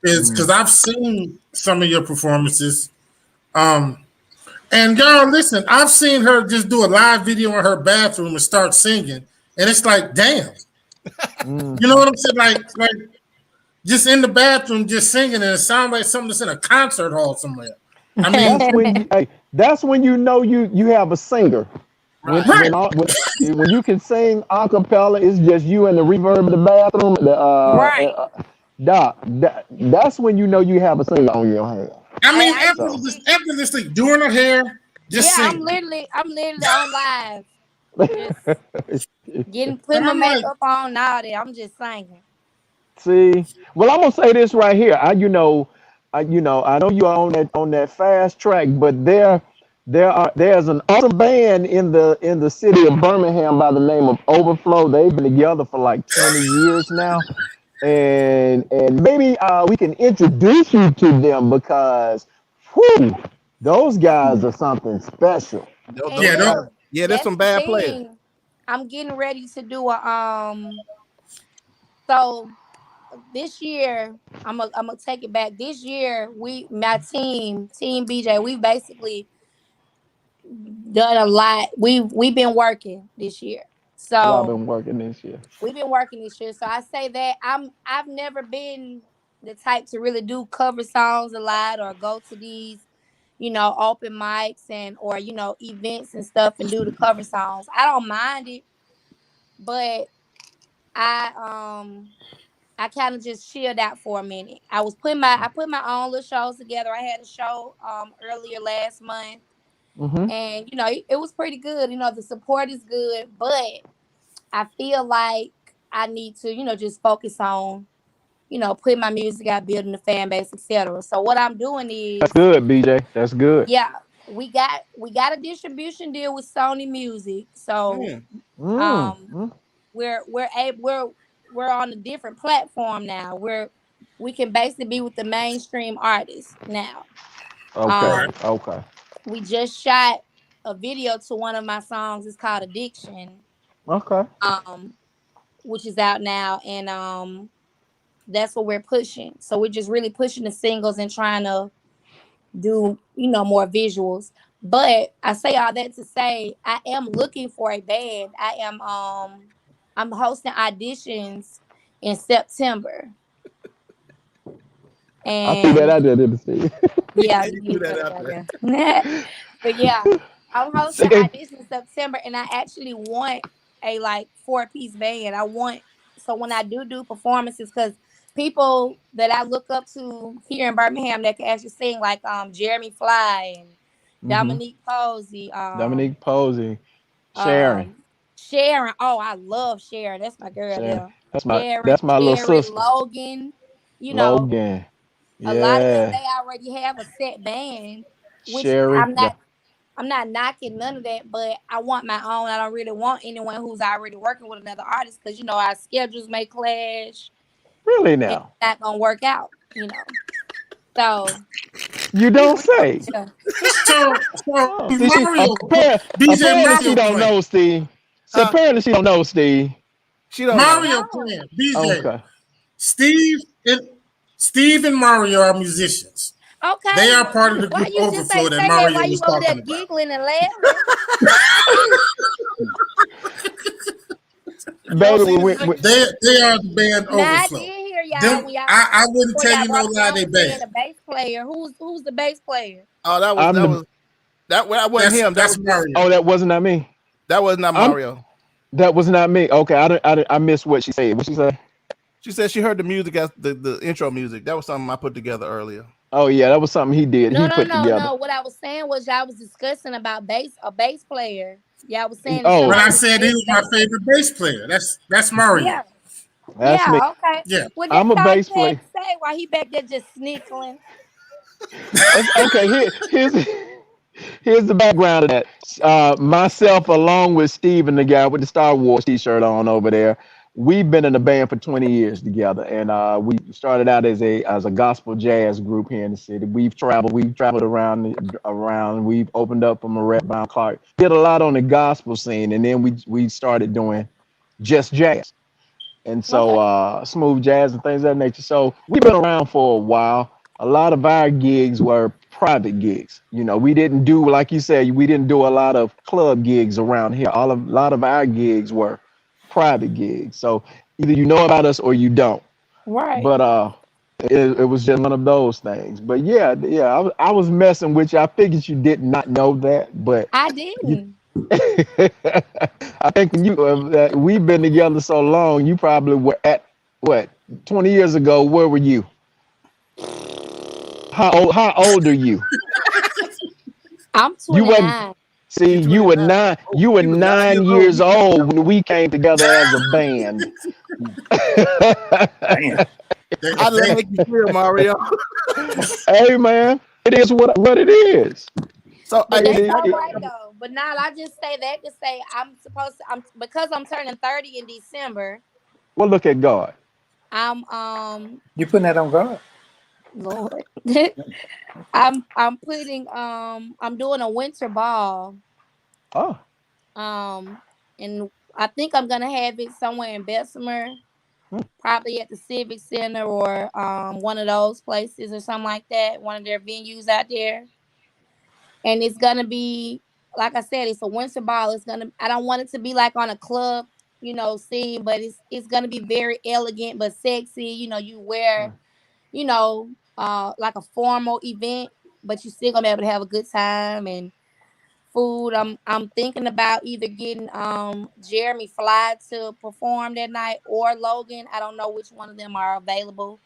is because I've seen some of your performances. And y'all listen, I've seen her just do a live video in her bathroom and start singing, and it's like, damn, you know what I'm saying? Like just in the bathroom, just singing, and it sounds like something that's in a concert hall somewhere. I mean, that's when you know you have a singer. When you can sing a cappella, it's just you and the reverb in the bathroom. Right. Doc, that's when you know you have a singer on your hand. I mean, effortlessly doing her hair, just sing. I'm literally on live. Just putting my makeup on and all that. I'm just singing. See, well, I'm gonna say this right here. I know you are on that fast track, but there's an awesome band in the city of Birmingham by the name of Overflow. They've been together for like 20 years now, and maybe we can introduce you to them because, whew, those guys are something special. There's some bad players. I'm getting ready to do so this year I'm gonna take it back. This year my team BJ, we basically done a lot. We've been working this year. So I've been working this year. We've been working this year. So I say that I've never been the type to really do cover songs a lot or go to these, open mics or events and stuff and do the cover songs. I don't mind it, but I kind of just chilled out for a minute. I put my own little shows together. I had a show earlier last month. Mm-hmm. And it was pretty good. The support is good, but I feel like I need to, just focus on, putting my music out, building the fan base, etc. So what I'm doing is that's good, BJ. That's good. Yeah, we got a distribution deal with Sony Music. So we're on a different platform now. We can basically be with the mainstream artists now. Okay. We just shot a video to one of my songs. It's called Addiction. Okay. Which is out now, and that's what we're pushing. So we're just really pushing the singles and trying to do, more visuals. But I say all that to say I am looking for a band. I'm hosting auditions in September. And I see that out there, didn't see. Yeah, you do that out there. But yeah, I'm hosting auditions in September, and I actually want a 4-piece band. So when I do performances, because people that I look up to here in Birmingham that can actually sing, like Jeremy Fly and Dominique Posey. Sharon. Oh, I love Sharon. That's my girl. Sharon. That's my little sister. Logan. Logan. Yeah. A lot of them, they already have a set band. Which Sherry. I'm not knocking none of that, but I want my own. I don't really want anyone who's already working with another artist because our schedules may clash. Really now? It's not gonna work out, So you don't say. So apparently she don't know, Steve. So apparently she don't know, Steve. She don't Mario know. playing. BJ. Okay. Steve and Mario are musicians. Okay. They are part of the group Overflow that Mario was talking about. Giggling and laughing? They are the band Overflow. I did hear y'all. I wouldn't tell you no lie, they band. The bass player. Who's the bass player? Oh, that wasn't him. That's Mario. Oh, that wasn't not me. That was not Mario. That was not me. Okay, I missed what she said. What she said? She said she heard the music as the intro music. That was something I put together earlier. Oh yeah, that was something he did. No, together. No. What I was saying was y'all was discussing about a bass player. Y'all was saying. Oh, when I said he was my favorite bass player, that's Mario. Yeah. That's me. Okay. Yeah. Well, I'm a bass player. Say why he back there just snickling. Okay, here's the background of that. Myself, along with Steve and the guy with the Star Wars T-shirt on over there, we've been in a band for 20 years together, and we started out as a gospel jazz group here in the city. We've traveled around. We've opened up for Marette Brown Clark. Did a lot on the gospel scene, and then we started doing just jazz, and so smooth jazz and things of that nature. So we've been around for a while. A lot of our gigs were private gigs. We didn't do, like you said, we didn't do a lot of club gigs around here. A lot of our gigs were private gigs. So either you know about us or you don't. Right. But it was just one of those things. But yeah, I was messing with you. I figured you did not know that, but I didn't. I think when we've been together so long, you probably were at what 20 years ago. Where were you? How old are you? I'm You wasn't 29. see, You you were 29. nine, Oh, you were he was 9 years 9 years old. old when we came together as a band. Damn. How did that make you feel, Mario? Hey man, it is what it is. So But It that's is. all right though. But now I just say that to say I'm because I'm turning 30 in December. Well, look at God. I'm You putting that on God? Lord. I'm putting I'm doing a winter ball. Oh, And I think I'm gonna have it somewhere in Bessemer, hmm, probably at the Civic Center or one of those places or something like that, one of their venues out there. And it's gonna be, like I said, it's a winter ball. I don't want it to be like on a club, scene, but it's gonna be very elegant but sexy. You wear, you know, like a formal event, but you still gonna be able to have a good time and food. I'm thinking about either getting Jeremy Fly to perform that night or Logan. I don't know which one of them are available.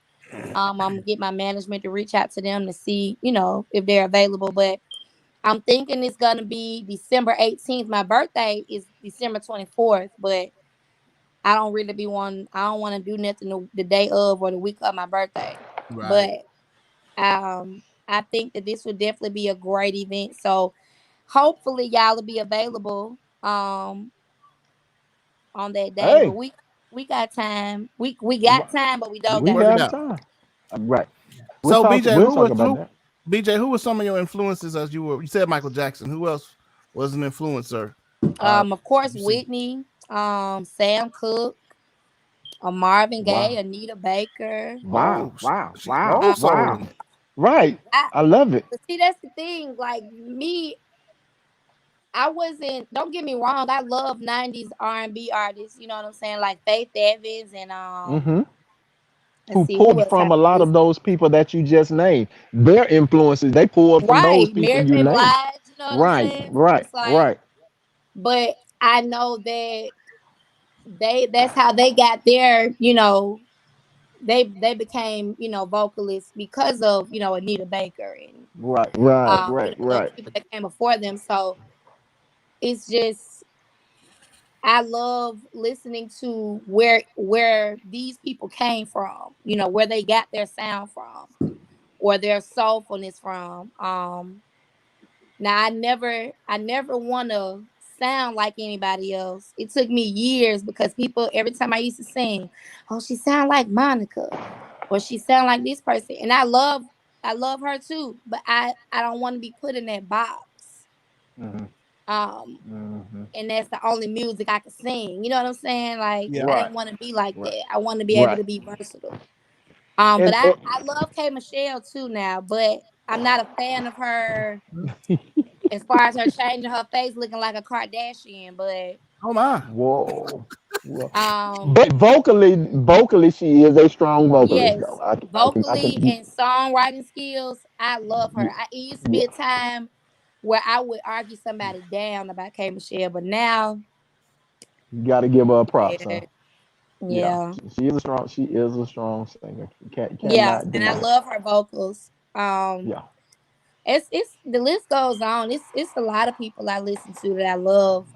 I'm gonna get my management to reach out to them to see, if they're available. But I'm thinking it's gonna be December 18th. My birthday is December 24th, but I don't want to do nothing the day of or the week of my birthday. right. But I think that this would definitely be a great event. So hopefully y'all will be available on that day. But hey, we got time. We got time, but we don't we got Work it have out. time. time. Right. We'll So talk. BJ, We'll talk about that. who were some of your influences as you said Michael Jackson. Who else was an influencer? Of course, You see. Whitney, Sam Cooke, Marvin Gaye, Wow. Anita Baker. Wow. Wow. She's Wow. soul Uh, Wow. soul. Right. I I love it. but see that's the thing. Like me, I wasn't. Don't get me wrong. I love '90s R&B artists. You know what I'm saying? Like Faith Evans and Hmm. let's Who see who pulled else I from a lot of listen. those people that you just named? Their influences. They pulled from those Right, people Mary you J. named. Blige. You know what I'm Right. saying? So Right. it's like, Right. but I know that that's how they got there. They became vocalists because of Anita Baker and Right. Right. Right. those Right. people that came before them. So it's just I love listening to where these people came from, where they got their sound from or their soulfulness from. Now I never want to sound like anybody else. It took me years because people every time I used to sing, oh, she sound like Monica or she sound like this person. And I love her too, but I don't want to be put in that box. Hmm. Um Hmm. and that's the only music I can sing. You know what I'm saying? Like Yeah. I Right. didn't want to be like Right. that. I want to be able Right. to be versatile. But And, I love K Michelle too now, but I'm not a fan of her as far as her changing her face looking like a Kardashian. But Oh my. whoa. Whoa. um But vocally, she is a strong vocalist, yes, though. I vocally can. and songwriting skills, I love her. It used to be Yeah. a time where I would argue somebody down about K Michelle, but now, You got to give her props, yeah, huh? Yeah. yeah. She is a strong. She is a strong singer. Yeah, Cannot and I deny. love her vocals. Yeah. It's the list goes on. It's a lot of people I listen to that I love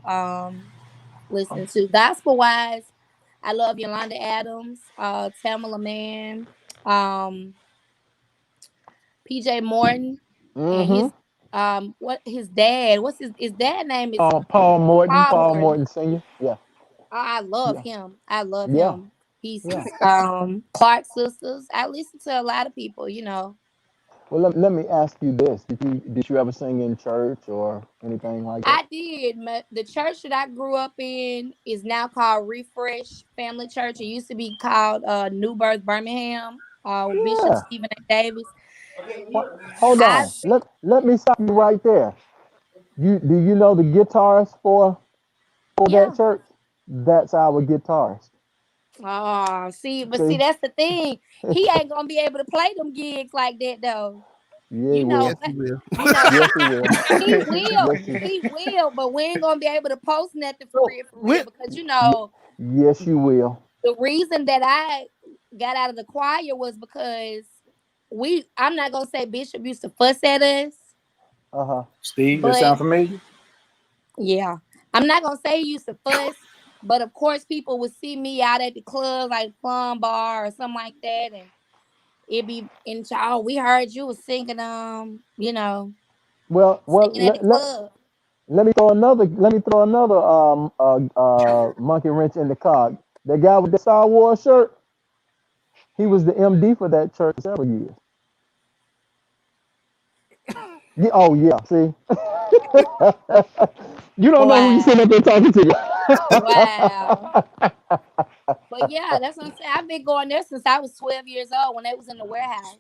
listening to. Gospel wise, I love Yolanda Adams, Tamala Mann, um, PJ Morton, and Mm-hmm. what his dad, his dad name is Paul Morton. Paul Paul Morton. Morton Senior. Yeah. I love Yeah. him. I love Yeah. him. He's Yeah. Clark sisters. I listen to a lot of people. Well, let me ask you this: Did you ever sing in church or anything like that? I did. The church that I grew up in is now called Refresh Family Church. It used to be called New Birth Birmingham, with Bishop Yeah. Stephen A. Davis. Hold I on. Let me stop you right there. Do you know the guitarist for that Yeah. church? That's our guitarist. Oh, see, but see, See? that's the thing. He ain't gonna be able to play them gigs like that though. Yeah, You know, Yes, he will. you know, Yes, he will. he will, Yes, he will, but we ain't gonna be able to post nothing for real, We- because you know yes, you will. the reason that I got out of the choir was because I'm not gonna say Bishop used to fuss at us, Uh-huh. Steve, that but sound familiar? yeah, I'm not gonna say he used to fuss, but of course people would see me out at the club like Fun Bar or something like that, and it'd be in child. We heard you was singing, you know, Well, singing at the club. let me throw another monkey wrench in the cog. That guy with the Star Wars shirt, he was the MD for that church for several years. Yeah, oh yeah, see. You don't know who you sitting Wow, up there talking to. wow. But yeah, that's what I'm saying. I've been going there since I was 12 years old when they was in the warehouse.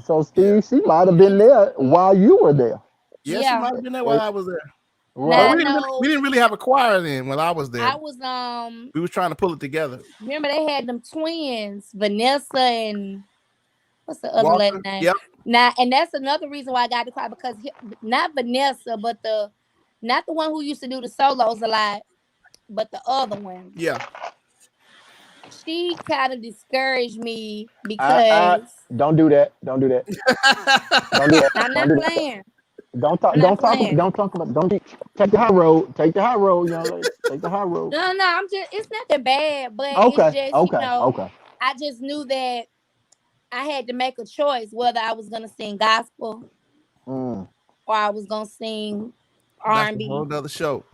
So Yeah. Steve, she might have been there while you were there. Yes, he Yeah. might have been there while I was there. Now But I Right. we know didn't really have a choir then when I was there. I was We was trying to pull it together. remember they had them twins, Vanessa and what's the other lady Walker. name? Yep. Now, and that's another reason why I got to cry, because not Vanessa, but not the one who used to do the solos a lot, but the other one. Yeah. She kind of discouraged me I because don't do that. Don't do that. Don't do that. I'm Don't not do that. playing. Don't talk. I'm not Don't talk. playing. Don't talk about. Don't take the high road. Take the high road, young lady. Take the high road. No, I'm just, it's nothing bad, but it's Okay. just, Okay. Okay. I just knew that I had to make a choice whether I was gonna sing gospel Mm, or I was gonna sing That's a R&B. whole nother show.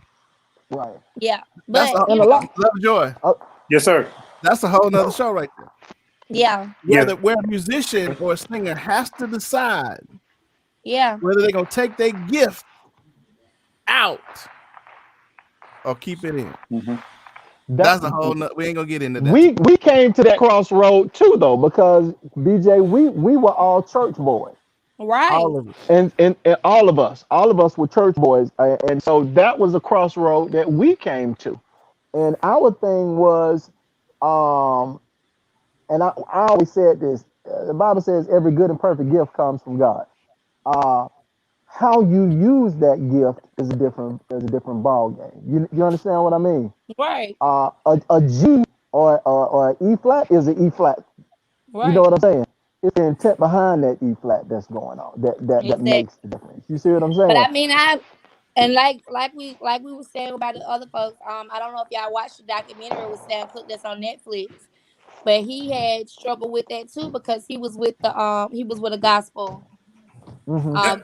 right. Yeah, That's but And a lot. Love Joy. Yes, sir. That's a whole nother show right there. yeah, Yeah. Where a musician or a singer has to decide yeah. whether they're gonna take their gift out or keep it in. Mhm. That's a whole nother. We ain't gonna get into that. We came to that crossroad too though, because BJ, we were all church boys. Right. All of us. And all of us were church boys. And so that was a crossroad that we came to. And our thing was, and I always said this, the Bible says every good and perfect gift comes from God. How you use that gift is a different ball game. You understand what I mean? Right. A G or an E flat is an E flat. Right. You know what I'm saying? It's the intent behind that E flat that's going on that Exactly. makes the difference. You see what I'm saying? But I mean, and like we were saying about the other folks. I don't know if y'all watched the documentary with Sam Cooke that's on Netflix, but he had struggled with that too because he was with a gospel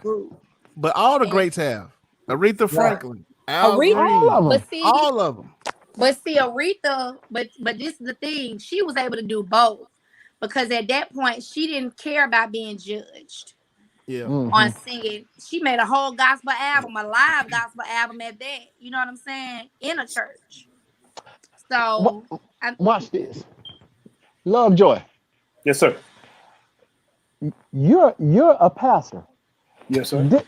group. But all the And greats have Aretha Franklin, Al Aretha, Green, but see, all of them. Aretha, but this is the thing. She was able to do both because at that point she didn't care about being judged Yeah. on singing. She made a whole gospel album, a live gospel album at that. You know what I'm saying? In a church. So Watch this. Love Joy. Yes, sir. You're a pastor. Yes, sir.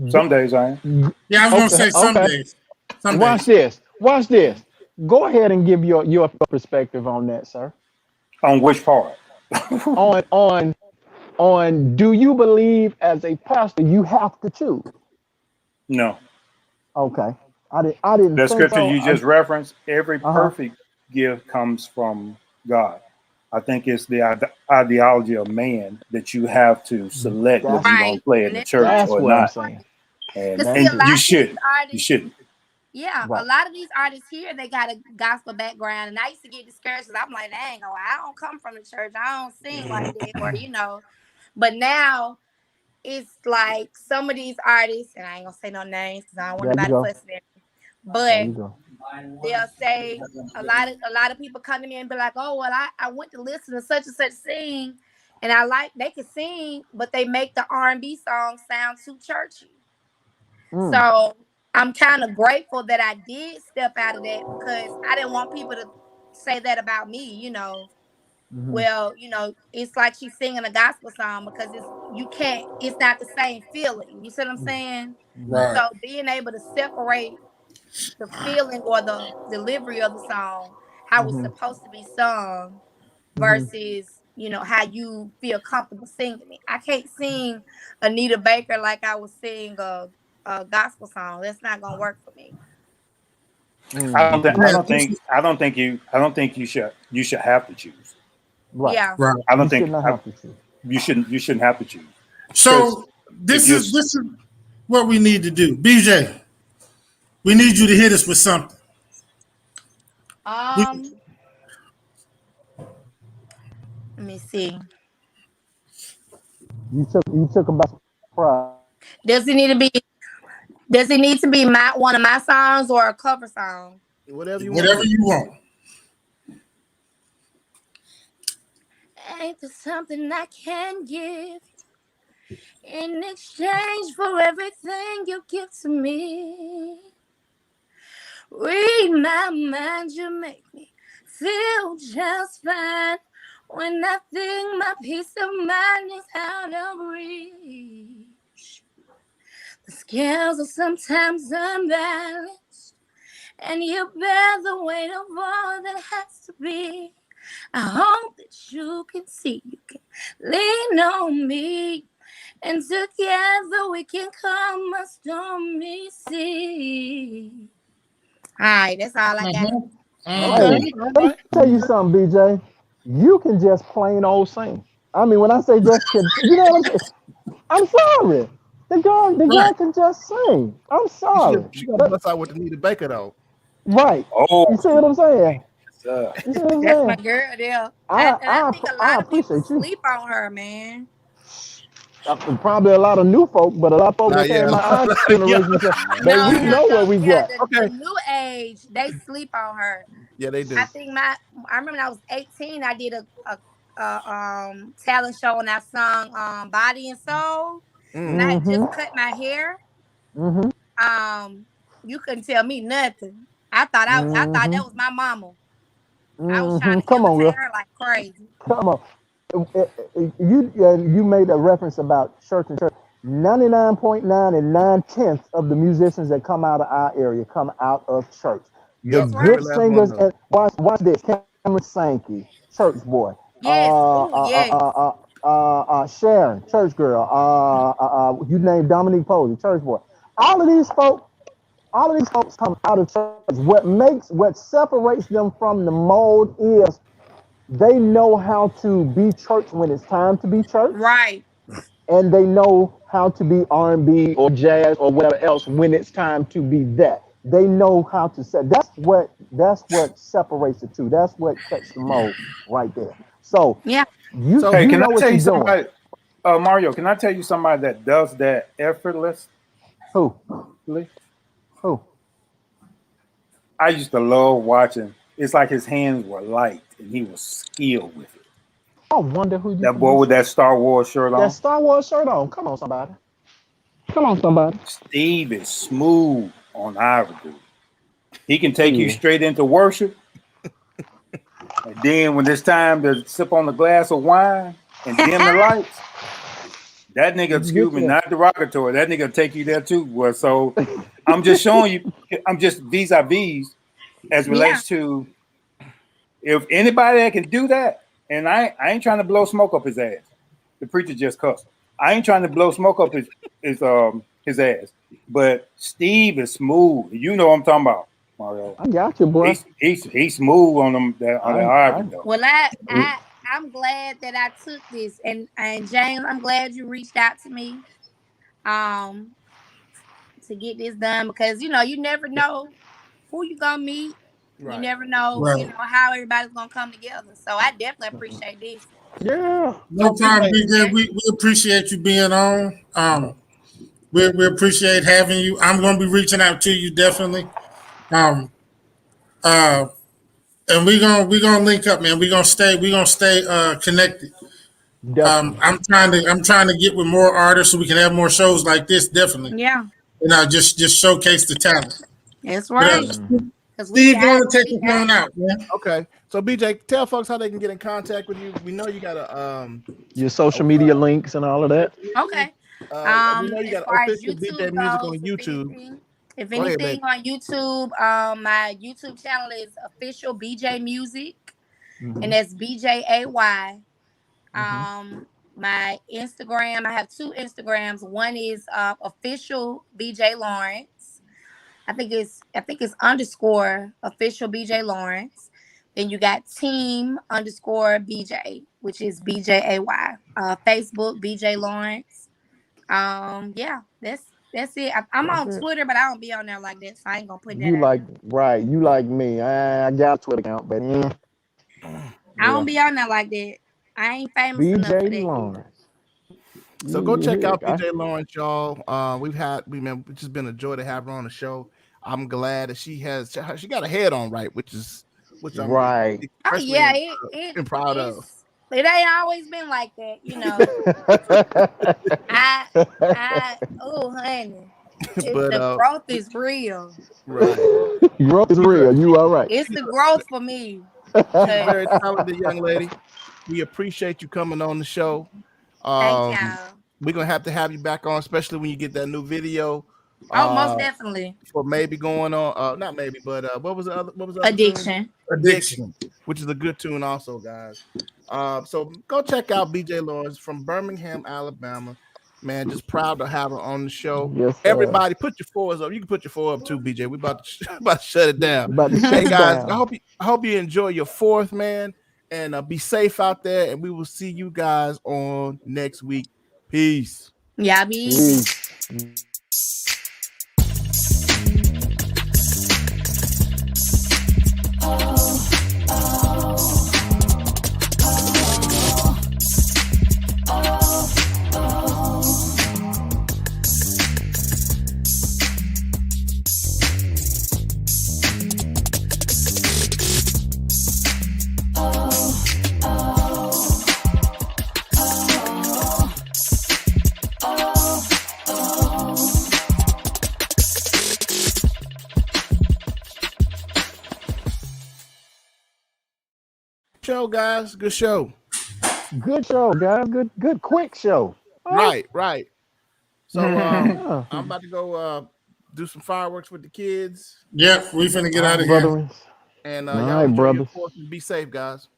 Some days I am. Yeah, I was gonna say some okay. days. Some Watch days. this. Watch this. Go ahead and give your perspective on that, sir. On which part? on do you believe as a pastor you have to choose? No. Okay. I didn't The think scripture so. you just referenced, every perfect gift comes from God. I think it's the ideology of man that you have to select whether you're going to play in the church That's or what I'm not. saying. And you shouldn't. You shouldn't. Yeah, Right. a lot of these artists here, they got a gospel background, and I used to get discouraged because I'm like, dang, I don't come from the church, I don't sing like that, or But now it's like some of these artists, and I ain't gonna say no names because I don't want There you nobody go. fussing at me. There you But go. they'll say a lot of people come to me and be like, oh well, I went to listen to such and such sing, and they can sing, but they make the R&B song sound too churchy. So I'm kind of grateful that I did step out of that because I didn't want people to say that about me, Well, it's like she's singing a gospel song because it's not the same feeling. You see what I'm saying? Right. So being able to separate the feeling or the delivery of the song, how it's supposed to be sung versus you know, how you feel comfortable singing it. I can't sing Anita Baker like I would sing a gospel song. That's not gonna work for me. I don't think you should have to choose. Right. Yeah. Right. I don't You think should not have to choose. you shouldn't have to choose. So this is what we need to do. BJ, we need you to hit us with something. Let me see. You took about surprise. Does it need to be one of my songs or a cover song? Whatever you want. Ain't there something I can give in exchange for everything you give to me? Read my mind, you make me feel just fine. When I think my peace of mind is out of reach, the scales are sometimes unbalanced, and you bear the weight of all that has to be. I hope that you can see, you can lean on me, and together we can calm a stormy sea. All right, that's all I got. Okay. Let me tell you something, BJ. You can just plain old sing. I mean, when I say just, you know what I'm saying? I'm sorry. The girl can just sing. I'm sorry. She gonna bust out with Anita Baker though. Right. Oh, you see what I'm saying? You see what I'm That's saying? my girl there. I think a lot of people appreciate you. sleep on her, man. Probably a lot of new folk, but a lot of folk that came my aunt's generation said, we know what we got. The new age, they sleep on her. Yeah, they do. I remember when I was 18, I did a talent show and I sung Body and Soul. And I just cut my hair. You couldn't tell me nothing. I thought that was my mama. I was trying to imitate her like crazy. Come on. You made a reference about church and church. 99.9 and 9/10 of the musicians that come out of our area come out of church. The good singers, and watch this: Cameron Sankey, church boy. Yes. Sharon, church girl. You named Dominique Posey, church boy. All of these folks come out of church. What separates them from the mold is they know how to be church when it's time to be church. Right. And they know how to be R&B or jazz or whatever else when it's time to be that. They know how to say that's what separates the two. That's what cuts the mold right there. So yeah. Can I tell you somebody, Mario? Can I tell you somebody that does that effortless? Who? I used to love watching. It's like his hands were light and he was skilled with it. I wonder who that boy with that Star Wars shirt on. That Star Wars shirt on. Come on, somebody. Steve is smooth on Ivory, dude. He can take you straight into worship. And then when it's time to sip on the glass of wine and dim the lights, that nigga, excuse me, not derogatory, that nigga take you there too. Well, so I'm just showing you, I'm just vis-a-vis as relates to if anybody that can do that, and I ain't trying to blow smoke up his ass. The preacher just cussed. I ain't trying to blow smoke up his ass. But Steve is smooth. You know what I'm talking about, Mario. I got you, boy. He's smooth on them on the Ivory though. Well, I'm glad that I took this, and James, I'm glad you reached out to me, to get this done, because you never know who you gonna meet. Right. You never know, how everybody's gonna come together. So I definitely appreciate this. Yeah, no problem, BJ. We appreciate you being on. We appreciate having you. I'm gonna be reaching out to you definitely. And we're gonna link up, man. We're gonna stay connected. I'm trying to get with more artists so we can have more shows like this, definitely. Yeah. Just showcase the talent. That's right. Steve, going to take the phone out, man. Okay. So BJ, tell folks how they can get in contact with you. We know you got your social media links and all of that. Okay. We know you got official BJ music on YouTube. If anything on YouTube, my YouTube channel is official BJ Music, and that's BJAY My Instagram, I have 2 Instagrams. One is official BJ Lawrence. I think it's _ official BJ Lawrence. Then you got team _ BJ, which is BJAY. Facebook BJ Lawrence. Yeah, that's it. I'm on Twitter, but I don't be on there like that, so I ain't gonna put that. You like me. I got a Twitter account, but I don't be on there like that. I ain't famous enough for that. Lawrence. So go check out BJ Lawrence, y'all. It's just been a joy to have her on the show. I'm glad that she got her head on right, which I'm right. Oh yeah, I'm proud of. It ain't always been like that, you know. Oh honey. The growth is real. Right. Growth is real. You all right. It's the growth for me. Very talented young lady. We appreciate you coming on the show. Thank y'all. We're gonna have to have you back on, especially when you get that new video. Oh, most definitely. For maybe going on, not maybe, but what was the other? Addiction, which is a good tune, also, guys. So go check out BJ Lawrence from Birmingham, Alabama. Man, just proud to have her on the show. Yes, everybody, put your 4s up. You can put your 4 up too, BJ. We about to shut it down. Hey guys, I hope you enjoy your 4th, man, and be safe out there. And we will see you guys on next week. Peace. Yeah, be. Show, guys. Good show. Good show, guys. Good quick show. Right. So I'm about to go do some fireworks with the kids. Yep, we finna get out of here. And all right, brothers. Be safe, guys.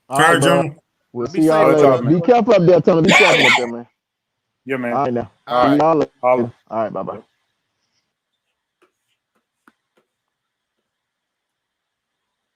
All right, John. We'll see y'all later. Be careful up there, Tony. Be careful up there, man. Yeah, man. All right now. All right. All right, bye-bye.